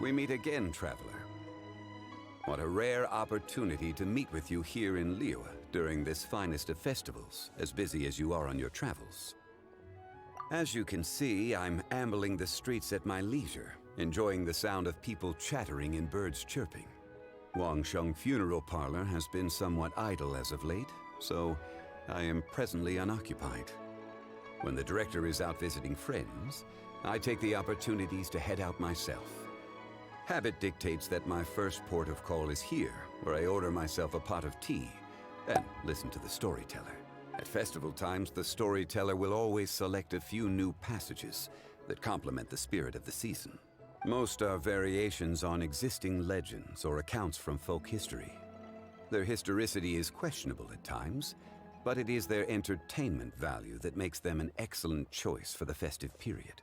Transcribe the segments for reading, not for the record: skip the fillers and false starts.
We meet again, traveler. What a rare opportunity to meet with you here in Liyue during this finest of festivals, as busy as you are on your travels. As you can see, I'm ambling the streets at my leisure, enjoying the sound of people chattering and birds chirping. Wangshu Funeral Parlor has been somewhat idle as of late, so I am presently unoccupied. When the director is out visiting friends, I take the opportunities to head out myself. Habit dictates that my first port of call is here, where I order myself a pot of tea and listen to the storyteller. At festival times, the storyteller will always select a few new passages that complement the spirit of the season. Most are variations on existing legends or accounts from folk history. Their historicity is questionable at times, but it is their entertainment value that makes them an excellent choice for the festive period.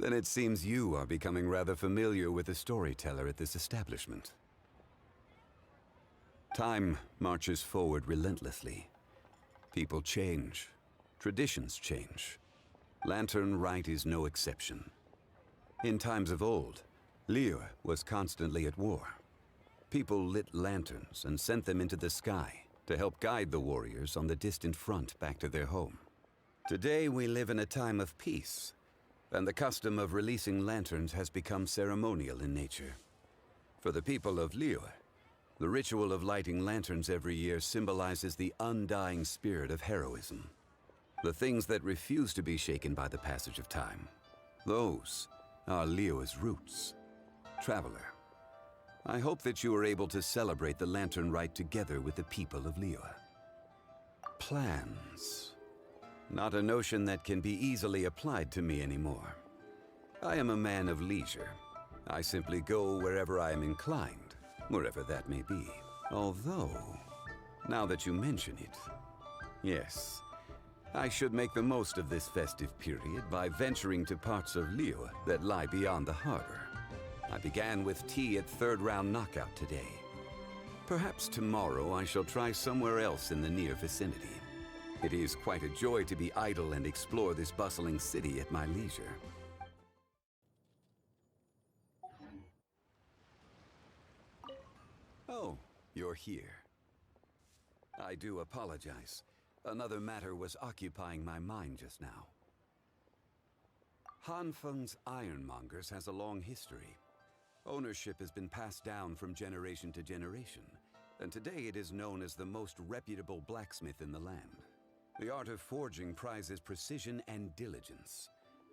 Then it seems you are becoming rather familiar with the storyteller at this establishment. Time marches forward relentlessly. People change. Traditions change. Lantern Rite is no exception. In times of old, Liyue was constantly at war. People lit lanterns and sent them into the sky to help guide the warriors on the distant front back to their home. Today we live in a time of peace, and the custom of releasing lanterns has become ceremonial in nature. For the people of Liyue, the ritual of lighting lanterns every year symbolizes the undying spirit of heroism. The things that refuse to be shaken by the passage of time. Those are Liyue's roots. Traveler, I hope that you are able to celebrate the Lantern Rite together with the people of Liyue. Plans. Not a notion that can be easily applied to me anymore. I am a man of leisure. I simply go wherever I am inclined, wherever that may be. Although, now that you mention it, yes, I should make the most of this festive period by venturing to parts of Liyue that lie beyond the harbor. I began with tea at third round knockout today. Perhaps tomorrow I shall try somewhere else in the near vicinity. It is quite a joy to be idle and explore this bustling city at my leisure. Oh, you're here. I do apologize. Another matter was occupying my mind just now. Hanfeng's Ironmongers has a long history. Ownership has been passed down from generation to generation, and today it is known as the most reputable blacksmith in the land. The art of forging prizes precision and diligence.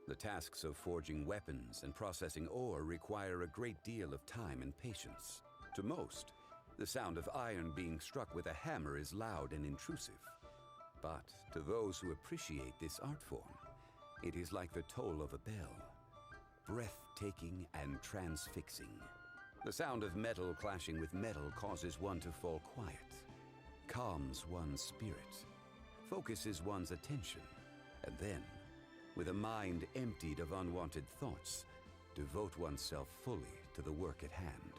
The tasks of forging weapons and processing ore require a great deal of time and patience. To most, the sound of iron being struck with a hammer is loud and intrusive. But to those who appreciate this art form, it is like the toll of a bell, breathtaking and transfixing. The sound of metal clashing with metal causes one to fall quiet, calms one's spirit, focuses one's attention, and then, with a mind emptied of unwanted thoughts, devote oneself fully to the work at hand.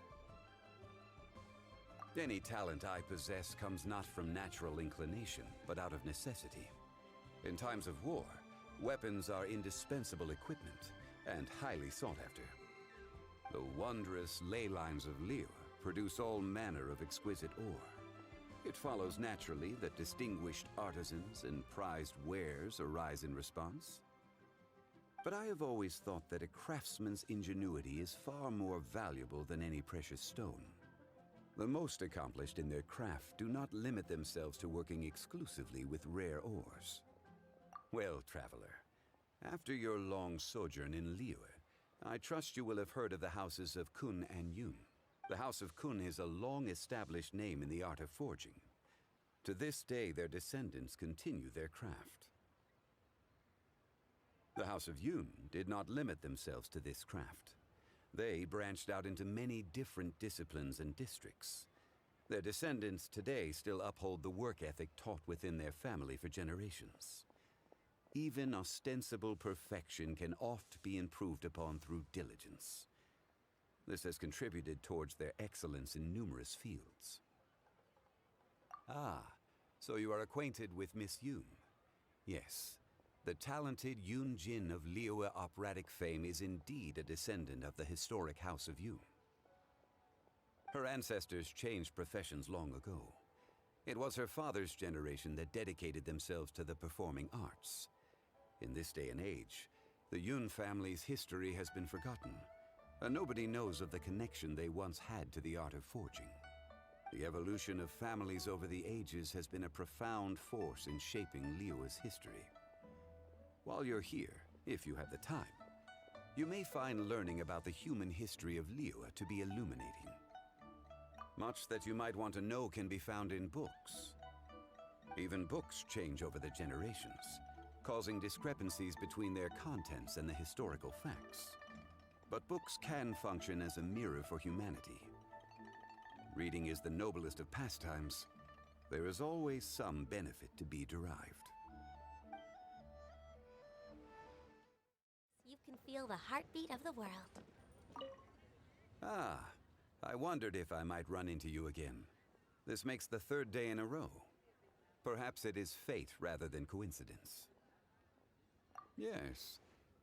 Any talent I possess comes not from natural inclination, but out of necessity. In times of war, weapons are indispensable equipment and highly sought after. The wondrous ley lines of Liyue produce all manner of exquisite ore. It follows naturally that distinguished artisans and prized wares arise in response. But I have always thought that a craftsman's ingenuity is far more valuable than any precious stone. The most accomplished in their craft do not limit themselves to working exclusively with rare ores. Well, traveler, after your long sojourn in Liyue, I trust you will have heard of the houses of Qin and Yun. The House of Qin is a long-established name in the art of forging. To this day, their descendants continue their craft. The House of Yun did not limit themselves to this craft. They branched out into many different disciplines and districts. Their descendants today still uphold the work ethic taught within their family for generations. Even ostensible perfection can oft be improved upon through diligence. This has contributed towards their excellence in numerous fields. Ah, so you are acquainted with Miss Yun? Yes, The talented Yun Jin of Liyue operatic fame is indeed a descendant of the historic House of Yun. Her ancestors changed professions long ago. It was her father's generation that dedicated themselves to the performing arts. In this day and age, the Yun family's history has been forgotten, and nobody knows of the connection they once had to the art of forging. The evolution of families over the ages has been a profound force in shaping Liyue's history. While you're here, if you have the time, you may find learning about the human history of Liyue to be illuminating. Much that you might want to know can be found in books. Even books change over the generations, causing discrepancies between their contents and the historical facts. But books can function as a mirror for humanity. Reading is the noblest of pastimes. There is always some benefit to be derived. You can feel the heartbeat of the world. Ah, I wondered if I might run into you again. This makes the third day in a row. Perhaps it is fate rather than coincidence. Yes,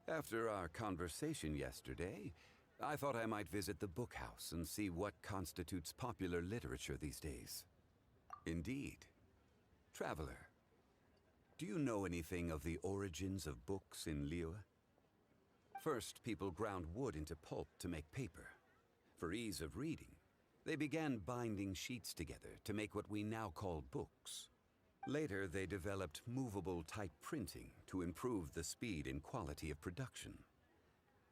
after our conversation yesterday, I thought I might visit the Bookhouse and see what constitutes popular literature these days. Indeed. Traveler, do you know anything of the origins of books in Liyue? First, people ground wood into pulp to make paper. For ease of reading, they began binding sheets together to make what we now call books. Later, they developed movable type printing to improve the speed and quality of production.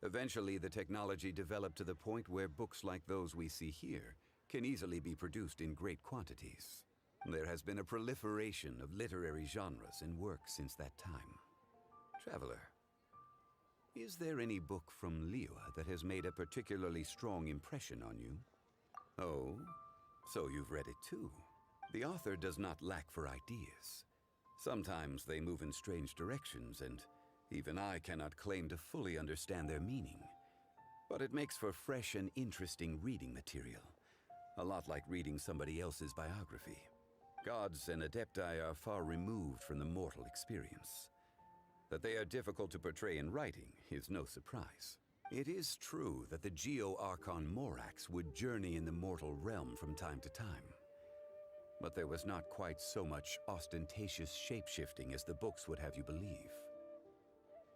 Eventually, the technology developed to the point where books like those we see here can easily be produced in great quantities. There has been a proliferation of literary genres and works since that time. Traveler, is there any book from Liyue that has made a particularly strong impression on you? Oh, so you've read it too. The author does not lack for ideas. Sometimes they move in strange directions, and even I cannot claim to fully understand their meaning. But it makes for fresh and interesting reading material, a lot like reading somebody else's biography. Gods and adepti are far removed from the mortal experience. That they are difficult to portray in writing is no surprise. It is true that the Geo-Archon Morax would journey in the mortal realm from time to time. But there was not quite so much ostentatious shape-shifting as the books would have you believe.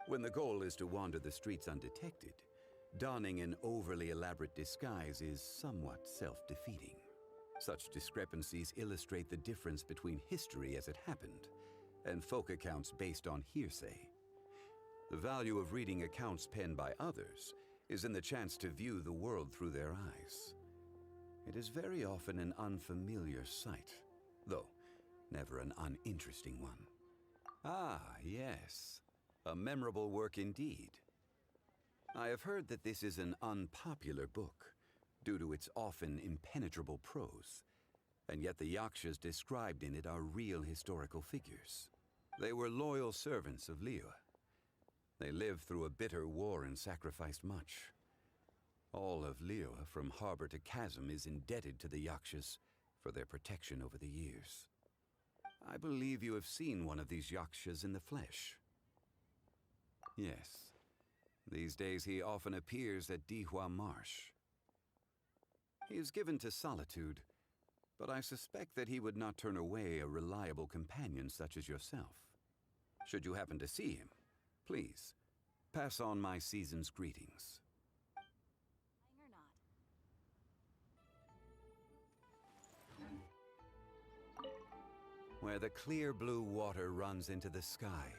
When the goal is to wander the streets undetected, donning an overly elaborate disguise is somewhat self-defeating. Such discrepancies illustrate the difference between history as it happened and folk accounts based on hearsay. The value of reading accounts penned by others is in the chance to view the world through their eyes. It is very often an unfamiliar sight, though never an uninteresting one. Ah, yes. A memorable work indeed. I have heard that this is an unpopular book due to its often impenetrable prose, and yet the Yakshas described in it are real historical figures. They were loyal servants of Liyue. They lived through a bitter war and sacrificed much. All of Liyue, from harbor to chasm, is indebted to the Yakshas for their protection over the years. I believe you have seen one of these Yakshas in the flesh. Yes. These days he often appears at Dihua Marsh. He is given to solitude, but I suspect that he would not turn away a reliable companion such as yourself. Should you happen to see him, please, pass on my season's greetings. Or not. Where the clear blue water runs into the sky,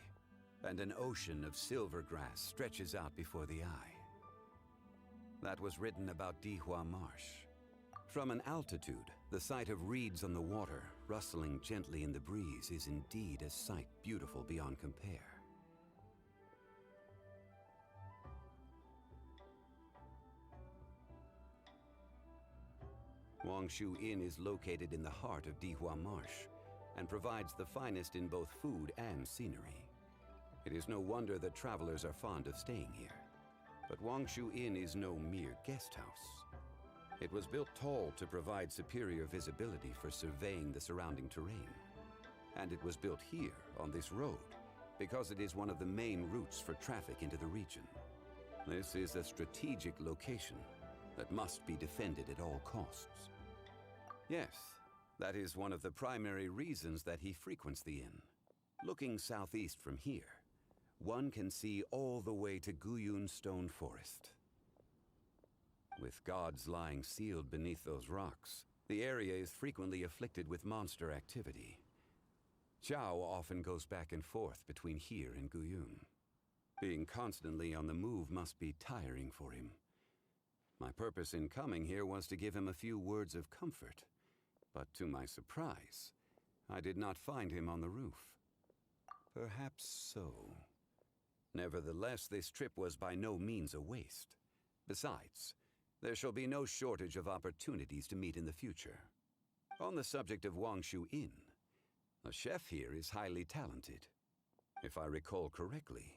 and an ocean of silver grass stretches out before the eye. That was written about Dihua Marsh. From an altitude, the sight of reeds on the water rustling gently in the breeze is indeed a sight beautiful beyond compare. Wangshu Inn is located in the heart of Dihua Marsh and provides the finest in both food and scenery. It is no wonder that travelers are fond of staying here. But Wangshu Inn is no mere guest house. It was built tall to provide superior visibility for surveying the surrounding terrain. And it was built here, on this road, because it is one of the main routes for traffic into the region. This is a strategic location that must be defended at all costs. Yes, that is one of the primary reasons that he frequents the inn. Looking southeast from here, one can see all the way to Qingyun Stone Forest. With gods lying sealed beneath those rocks, the area is frequently afflicted with monster activity. Xiao often goes back and forth between here and Qingyun. Being constantly on the move must be tiring for him. My purpose in coming here was to give him a few words of comfort, but to my surprise, I did not find him on the roof. Perhaps so. Nevertheless, this trip was by no means a waste. Besides, there shall be no shortage of opportunities to meet in the future. On the subject of Wangshu Inn, the chef here is highly talented. If I recall correctly,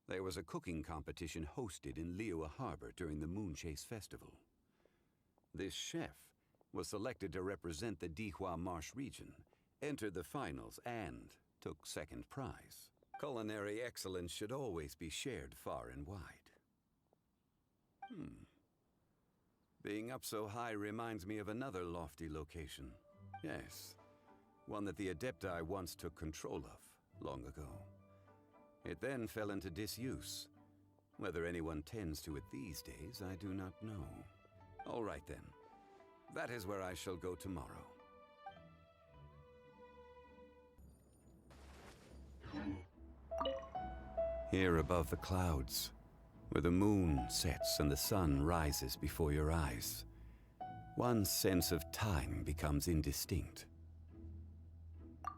there was a cooking competition hosted in Liyue Harbor during the Moon Chase Festival. This chef was selected to represent the Dihua Marsh region, entered the finals, and took second prize. Culinary excellence should always be shared far and wide. Being up so high reminds me of another lofty location. Yes, one that the Adepti once took control of, long ago. It then fell into disuse. Whether anyone tends to it these days, I do not know. All right then. That is where I shall go tomorrow. Here above the clouds, where the moon sets and the sun rises before your eyes, one's sense of time becomes indistinct.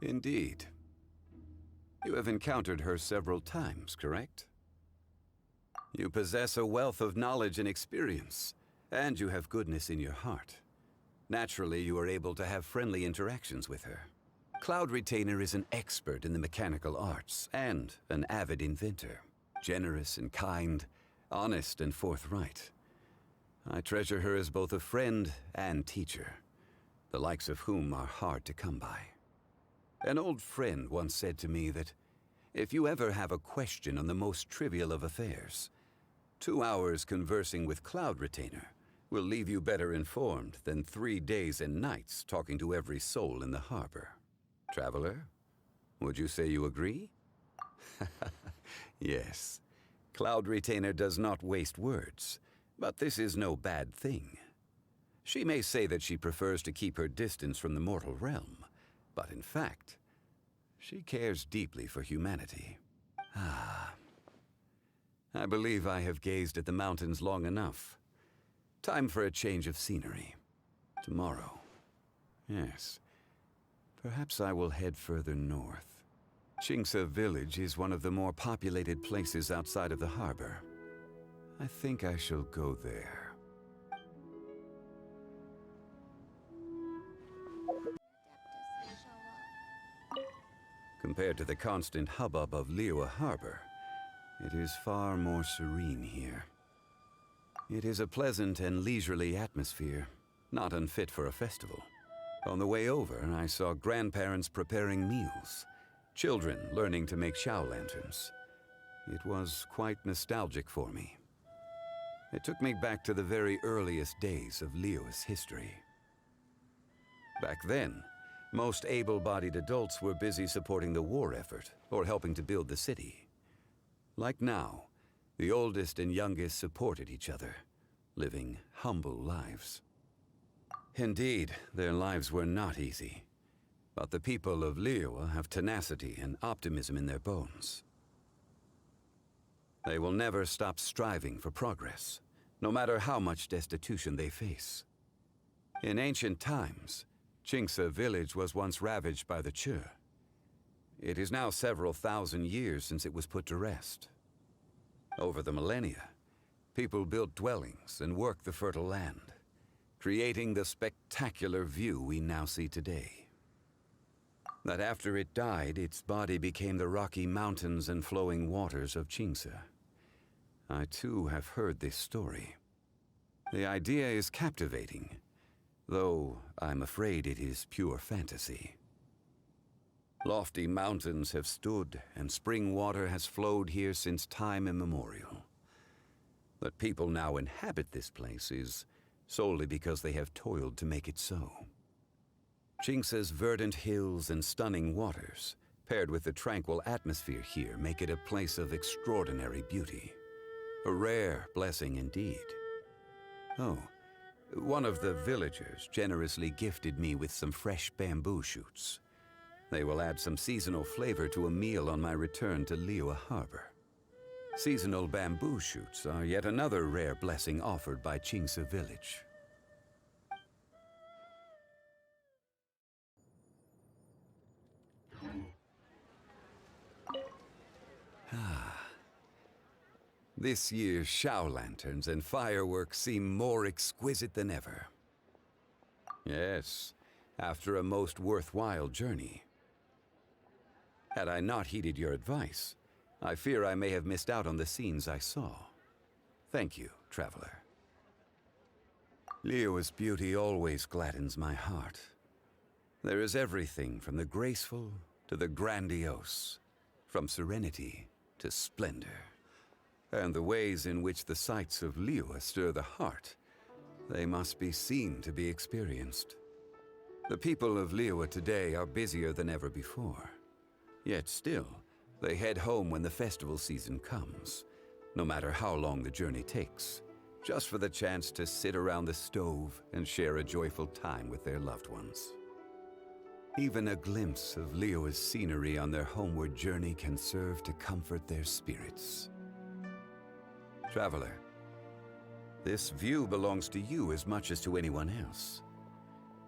Indeed. You have encountered her several times, correct? You possess a wealth of knowledge and experience, and you have goodness in your heart. Naturally, you are able to have friendly interactions with her. Cloud Retainer is an expert in the mechanical arts and an avid inventor. Generous and kind, honest and forthright. I treasure her as both a friend and teacher, the likes of whom are hard to come by. An old friend once said to me that if you ever have a question on the most trivial of affairs, 2 hours conversing with Cloud Retainer will leave you better informed than 3 days and nights talking to every soul in the harbor. Traveler, would you say you agree? Yes, Cloud Retainer does not waste words, but this is no bad thing. She may say that she prefers to keep her distance from the mortal realm, but in fact, she cares deeply for humanity. I believe I have gazed at the mountains long enough. Time for a change of scenery. Tomorrow. Yes. Perhaps I will head further north. Qingce village is one of the more populated places outside of the harbor. I think I shall go there. Compared to the constant hubbub of Liyue Harbor, it is far more serene here. It is a pleasant and leisurely atmosphere, not unfit for a festival. On the way over, I saw grandparents preparing meals, children learning to make Xiao lanterns. It was quite nostalgic for me. It took me back to the very earliest days of Liyue's history. Back then, most able-bodied adults were busy supporting the war effort or helping to build the city. Like now, the oldest and youngest supported each other, living humble lives. Indeed, their lives were not easy, but the people of Liyue have tenacity and optimism in their bones. They will never stop striving for progress, no matter how much destitution they face. In ancient times, Qingce village was once ravaged by the Qi. It is now several thousand years since it was put to rest. Over the millennia, people built dwellings and worked the fertile land, creating the spectacular view we now see today. That after it died, its body became the rocky mountains and flowing waters of Qingce. I too have heard this story. The idea is captivating, though I'm afraid it is pure fantasy. Lofty mountains have stood, and spring water has flowed here since time immemorial. That people now inhabit this place is solely because they have toiled to make it so. Qingce's verdant hills and stunning waters, paired with the tranquil atmosphere here, make it a place of extraordinary beauty. A rare blessing indeed. Oh, one of the villagers generously gifted me with some fresh bamboo shoots. They will add some seasonal flavor to a meal on my return to Liyue Harbor. Seasonal bamboo shoots are yet another rare blessing offered by Qingce village. This year's Shao lanterns and fireworks seem more exquisite than ever. Yes, after a most worthwhile journey. Had I not heeded your advice, I fear I may have missed out on the scenes I saw. Thank you, traveler. Liyue's beauty always gladdens my heart. There is everything from the graceful to the grandiose, from serenity to splendor. And the ways in which the sights of Liyue stir the heart, they must be seen to be experienced. The people of Liyue today are busier than ever before. Yet still, they head home when the festival season comes, no matter how long the journey takes, just for the chance to sit around the stove and share a joyful time with their loved ones. Even a glimpse of Liyue's scenery on their homeward journey can serve to comfort their spirits. Traveler, this view belongs to you as much as to anyone else.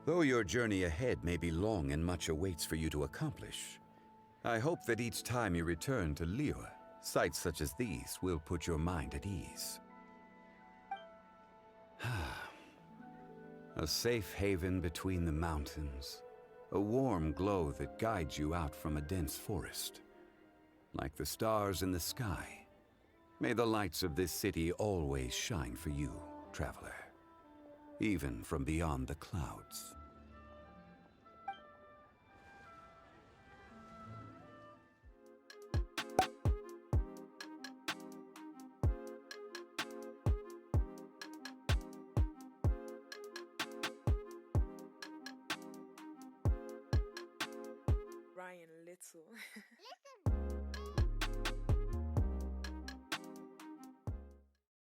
Though your journey ahead may be long and much awaits for you to accomplish, I hope that each time you return to Liyue, sights such as these will put your mind at ease. A safe haven between the mountains, a warm glow that guides you out from a dense forest. Like the stars in the sky, may the lights of this city always shine for you, traveler, even from beyond the clouds. Ryan Little.